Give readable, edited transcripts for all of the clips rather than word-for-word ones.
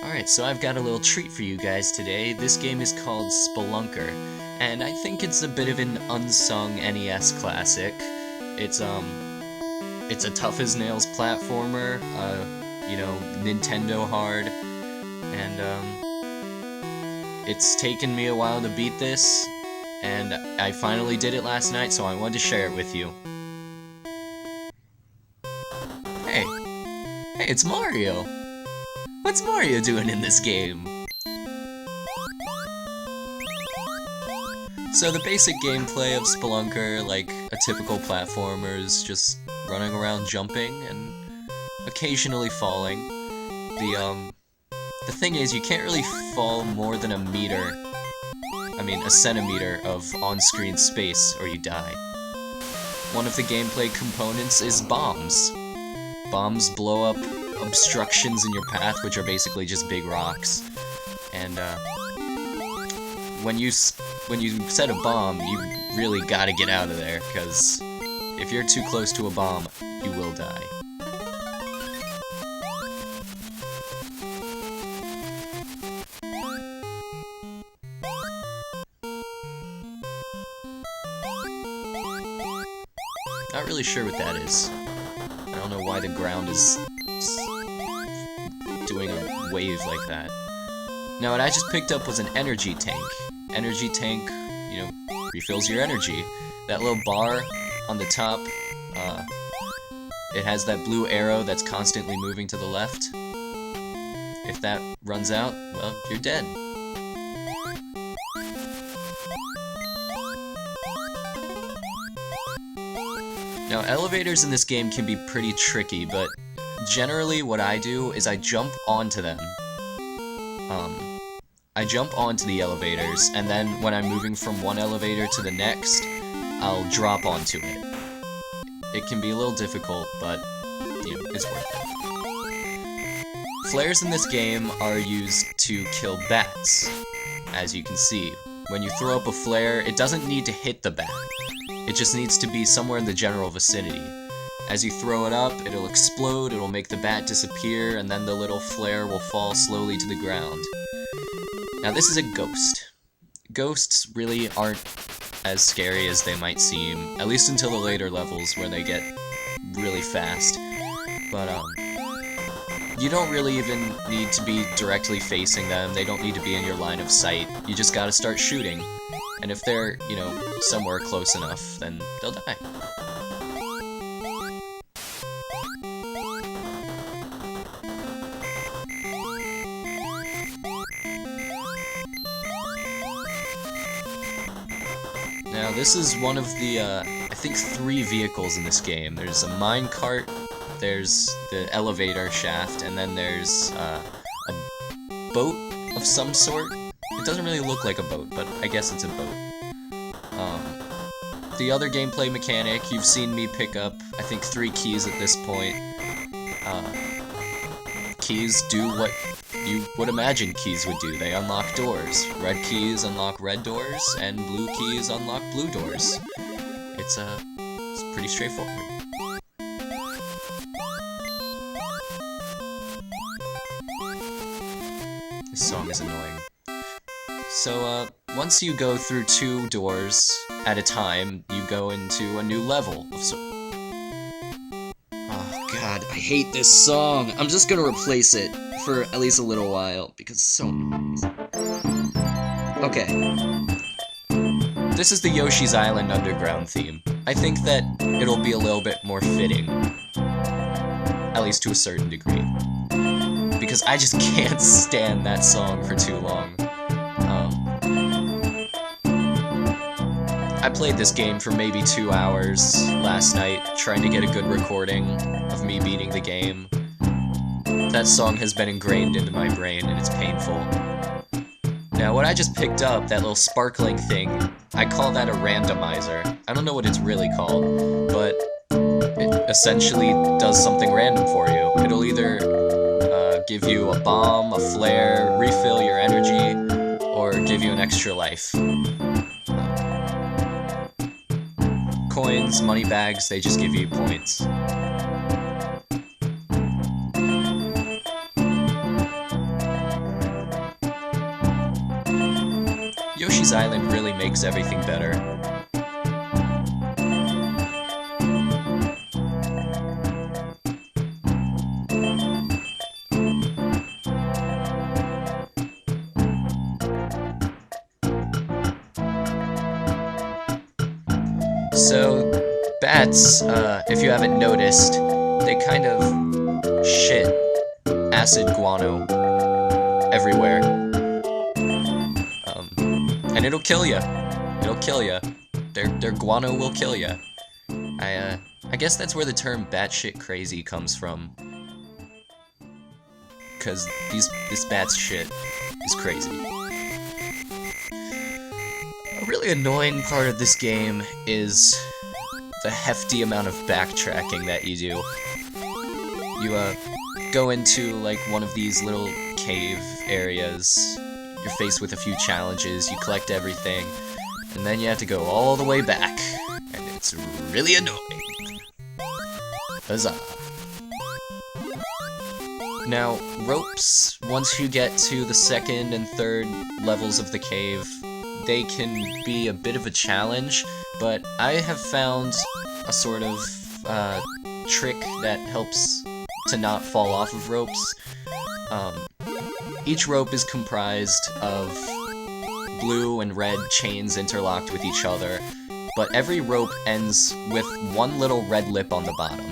Alright, so I've got a little treat for you guys today. This game is called Spelunker, and I think it's a bit of an unsung NES classic. It's a tough-as-nails platformer, Nintendo hard, and, it's taken me a while to beat this, and I finally did it last night, so I wanted to share it with you. Hey, it's Mario! What's Mario doing in this game? So the basic gameplay of Spelunker, like a typical platformer, is just running around jumping and occasionally falling. The thing is, you can't really fall more than a centimeter of on-screen space or you die. One of the gameplay components is bombs. Bombs blow up obstructions in your path, which are basically just big rocks. And when you set a bomb, you really gotta get out of there, because if you're too close to a bomb, you will die. Not really sure what that is. I don't know why the ground is doing a wave like that. Now, what I just picked up was an energy tank. Energy tank, refills your energy. That little bar on the top, it has that blue arrow that's constantly moving to the left. If that runs out, well, you're dead. Now, elevators in this game can be pretty tricky, but generally what I do is I jump onto them. I jump onto the elevators, and then when I'm moving from one elevator to the next, I'll drop onto it. It can be a little difficult, but, it's worth it. Flares in this game are used to kill bats, as you can see. When you throw up a flare, it doesn't need to hit the bat. It just needs to be somewhere in the general vicinity. As you throw it up, it'll explode, it'll make the bat disappear, and then the little flare will fall slowly to the ground. Now this is a ghost. Ghosts really aren't as scary as they might seem, at least until the later levels where they get really fast. But, you don't really even need to be directly facing them, they don't need to be in your line of sight, you just gotta start shooting. And if they're, somewhere close enough, then they'll die. Now, this is one of the, I think 3 vehicles in this game. There's a minecart, there's the elevator shaft, and then there's, a boat of some sort. It doesn't really look like a boat, but I guess it's a boat. The other gameplay mechanic, you've seen me pick up, I think 3 keys at this point. Keys do what you would imagine keys would do. They unlock doors. Red keys unlock red doors, and blue keys unlock blue doors. It's pretty straightforward. This song is annoying. So, once you go through 2 doors at a time, you go into a new level of Oh god, I hate this song! I'm just gonna replace it for at least a little while, because it's so annoying. Okay. This is the Yoshi's Island Underground theme. I think that it'll be a little bit more fitting. At least to a certain degree. Because I just can't stand that song for too long. I played this game for maybe 2 hours last night, trying to get a good recording of me beating the game. That song has been ingrained into my brain, and it's painful. Now, what I just picked up, that little sparkling thing, I call that a randomizer. I don't know what it's really called, but it essentially does something random for you. It'll either give you a bomb, a flare, refill your energy, or give you an extra life. Coins, money bags, they just give you points. Yoshi's Island really makes everything better. So, bats, if you haven't noticed, they kind of shit acid guano everywhere. And it'll kill ya. It'll kill ya. Their guano will kill ya. I guess that's where the term batshit crazy comes from. Cause this bat's shit is crazy. A really annoying part of this game is the hefty amount of backtracking that you do. You, go into, like, one of these little cave areas, you're faced with a few challenges, you collect everything, and then you have to go all the way back, and it's really annoying. Huzzah. Now, ropes, once you get to the second and third levels of the cave, they can be a bit of a challenge, but I have found a sort of trick that helps to not fall off of ropes. Each rope is comprised of blue and red chains interlocked with each other, but every rope ends with one little red lip on the bottom.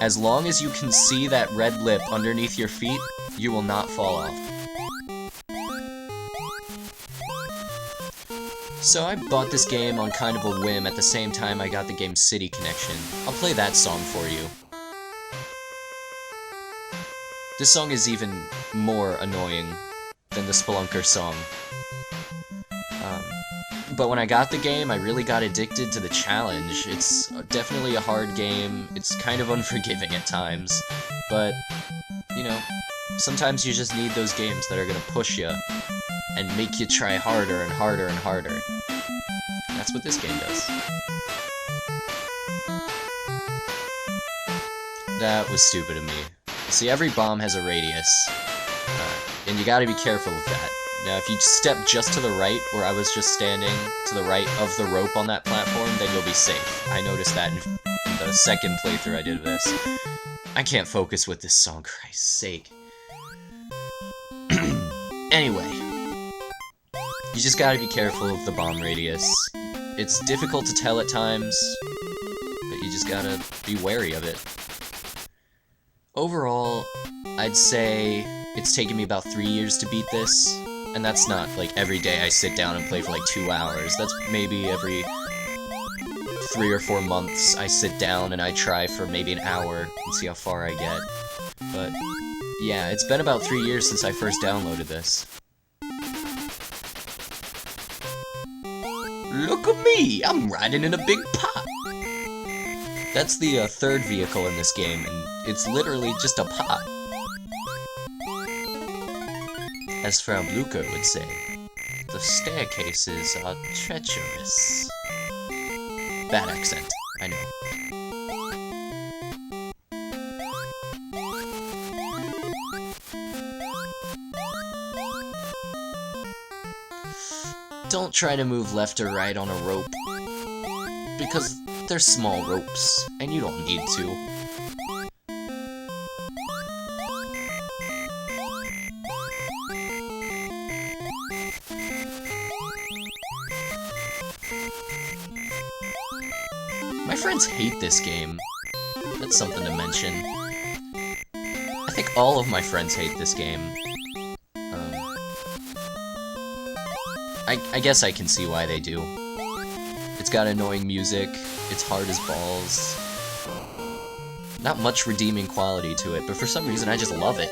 As long as you can see that red lip underneath your feet, you will not fall off. So I bought this game on kind of a whim at the same time I got the game City Connection. I'll play that song for you. This song is even more annoying than the Spelunker song. But when I got the game, I really got addicted to the challenge. It's definitely a hard game, it's kind of unforgiving at times, but, you know, sometimes you just need those games that are gonna push you and make you try harder and harder and harder. That's what this game does. That was stupid of me. See, every bomb has a radius, and you gotta be careful of that. Now, if you step just to the right, where I was just standing, to the right of the rope on that platform, then you'll be safe. I noticed that in the second playthrough I did of this. I can't focus with this song, Christ's sake. Anyway, you just gotta be careful of the bomb radius. It's difficult to tell at times, but you just gotta be wary of it. Overall, I'd say it's taken me about 3 years to beat this, and that's not, like, every day I sit down and play for, like, 2 hours. That's maybe every 3 or 4 months I sit down and I try for maybe an hour and see how far I get. But, yeah, it's been about 3 years since I first downloaded this. Look at me! I'm riding in a big pot! That's the third vehicle in this game, and it's literally just a pot. As Frau Blucher would say, the staircases are treacherous. Bad accent, I know. Don't try to move left or right on a rope, because they're small ropes, and you don't need to. My friends hate this game. That's something to mention. I think all of my friends hate this game. I guess I can see why they do. It's got annoying music, it's hard as balls. Not much redeeming quality to it, but for some reason I just love it.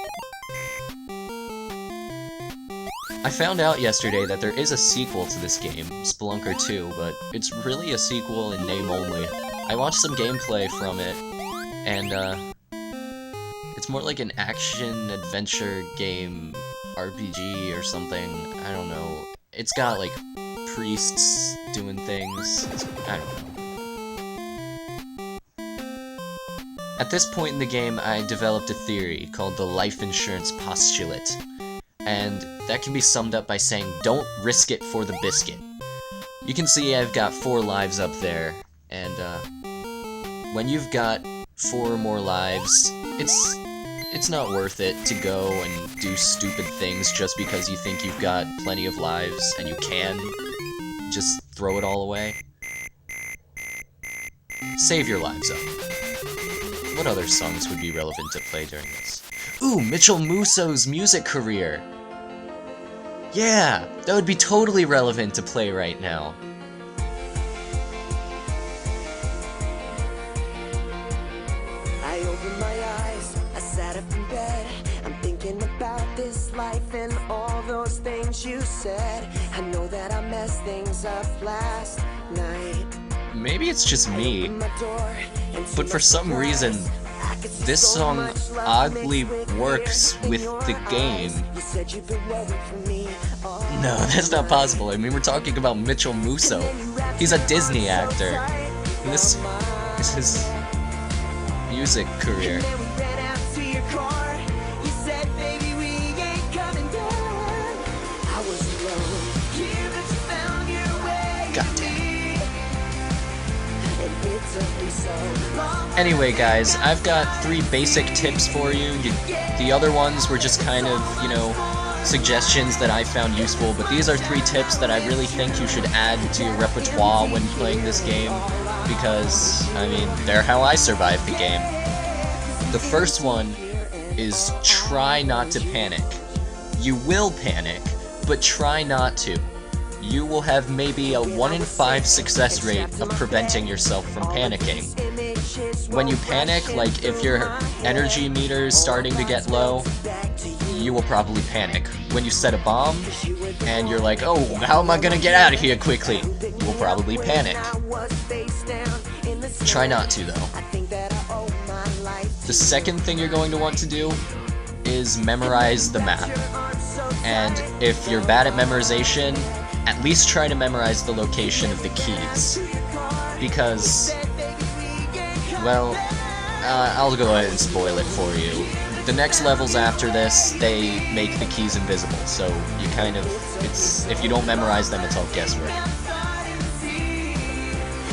I found out yesterday that there is a sequel to this game, Spelunker 2, but it's really a sequel in name only. I watched some gameplay from it, and it's more like an action-adventure game, RPG or something, I don't know. It's got, like, priests doing things, I don't know. At this point in the game, I developed a theory called the life insurance postulate. and that can be summed up by saying, don't risk it for the biscuit. You can see I've got 4 lives up there, and when you've got 4 or more lives, it's not worth it to go and do stupid things just because you think you've got plenty of lives and you can just throw it all away. Save your lives up. What other songs would be relevant to play during this? Ooh, Mitchel Musso's music career! Yeah, that would be totally relevant to play right now. I opened my eyes, I sat up in bed. I'm thinking about this life and all those things you said. I know that I messed things up last night. Maybe it's just me, but for some reason, this song oddly works with the game. No, that's not possible. I mean, we're talking about Mitchel Musso. He's a Disney actor. And this is his music career. Anyway, guys, I've got 3 basic tips for you. The other ones were just kind of, you know, suggestions that I found useful, but these are 3 tips that I really think you should add to your repertoire when playing this game, because, I mean, they're how I survived the game. The first one is try not to panic. You will panic, but try not to. You will have maybe a 1 in 5 success rate of preventing yourself from panicking. When you panic, like if your energy meter is starting to get low, you will probably panic. When you set a bomb, and you're like, oh, how am I gonna get out of here quickly? You will probably panic. Try not to, though. The second thing you're going to want to do is memorize the map. And if you're bad at memorization, at least try to memorize the location of the keys. Because, well, I'll go ahead and spoil it for you. The next levels after this, they make the keys invisible, so you kind of, if you don't memorize them, it's all guesswork.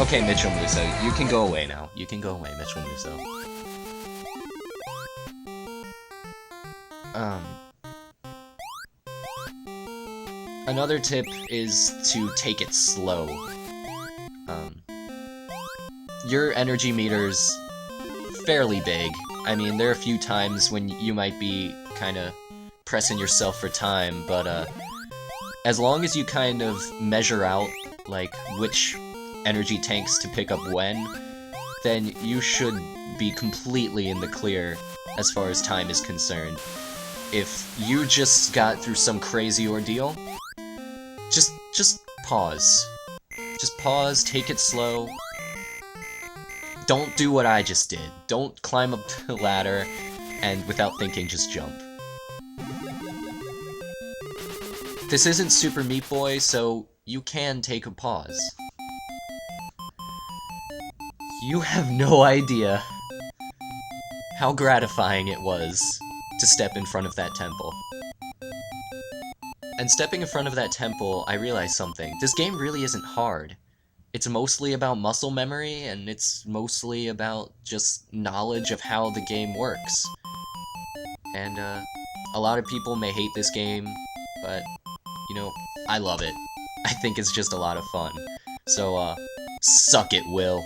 Okay, Mitchel Musso, you can go away now. You can go away, Mitchel Musso. Another tip is to take it slow. Your energy meter's fairly big. I mean, there are a few times when you might be kinda pressing yourself for time, but as long as you kind of measure out, like, which energy tanks to pick up when, then you should be completely in the clear as far as time is concerned. If you just got through some crazy ordeal, just pause. Just pause, take it slow. Don't do what I just did. Don't climb up the ladder and without thinking just jump. This isn't Super Meat Boy, so you can take a pause. You have no idea how gratifying it was to step in front of that temple. And stepping in front of that temple, I realized something. This game really isn't hard. It's mostly about muscle memory, and it's mostly about just knowledge of how the game works. And, a lot of people may hate this game, but, you know, I love it. I think it's just a lot of fun. So, suck it, Will.